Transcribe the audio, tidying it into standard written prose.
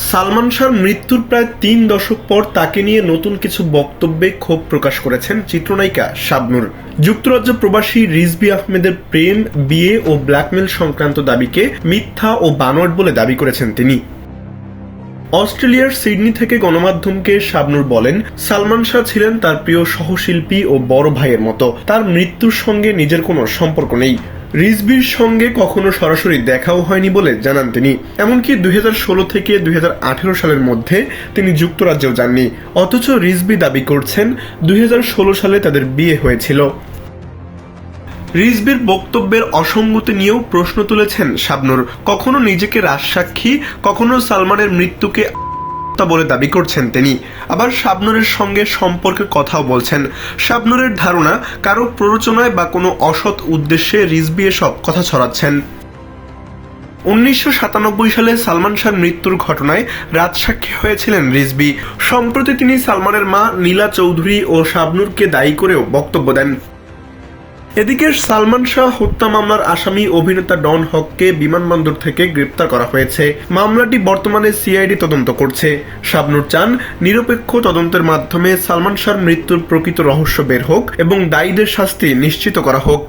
সালমান শাহর মৃত্যুর প্রায় ৩ দশক পর তাকে নিয়ে নতুন কিছু বক্তব্যে ক্ষোভ প্রকাশ করেছেন চিত্রনায়িকা শাবনূর। যুক্তরাজ্য প্রবাসী রিজভী আহমেদের প্রেম, বিয়ে ও ব্ল্যাকমেল সংক্রান্ত দাবিকে মিথ্যা ও বানোয়াট বলে দাবি করেছেন তিনি। অস্ট্রেলিয়ার সিডনি থেকে গণমাধ্যমকে শাবনূর বলেন, সালমান শাহ ছিলেন তার প্রিয় সহশিল্পী ও বড় ভাইয়ের মতো। তার মৃত্যুর সঙ্গে নিজের কোনো সম্পর্ক নেই। রিজভির সঙ্গে কখনো সরাসরি দেখাও হয়নি বলে জানান তিনি। এমনকি 2016 থেকে 2018 সালের মধ্যে তিনি যুক্তরাজ্যেও যাননি। অথচ রিজভি দাবি করছেন 2016 সালে তাদের বিয়ে হয়েছিল। রিজভির বক্তব্যের অসঙ্গতি নিয়েও প্রশ্ন তুলেছেন শাবনূর। কখনো নিজেকে রাজসাক্ষী, কখনো সালমানের মৃত্যুকে বলে দাবি করছেন তিনি। আবার শাবনূরের সঙ্গে সম্পর্কের কথাও বলছেন। শাবনূরের ধারণা, কারো প্ররোচনায় বা কোনো অসৎ উদ্দেশ্যে রিজভি এসব কথা ছড়াচ্ছেন। 1997 সালে সালমান শাহর মৃত্যুর ঘটনায় রাজসাক্ষী হয়েছিলেন রিজভি। সম্প্রতি তিনি সালমানের মা নীলা চৌধুরী ও শাবনূরকে দায়ী করেও বক্তব্য দেন। এদিকে সালমান শাহ হত্যা মামলার আসামি অভিনেতা ডন হককে বিমানবন্দর থেকে গ্রেপ্তার করা হয়েছে। মামলাটি বর্তমানে সিআইডি তদন্ত করছে। শাবনূর চান নিরপেক্ষ তদন্তের মাধ্যমে সালমান শাহর মৃত্যুর প্রকৃত রহস্য বের হোক এবং দায়ীদের শাস্তি নিশ্চিত করা হোক।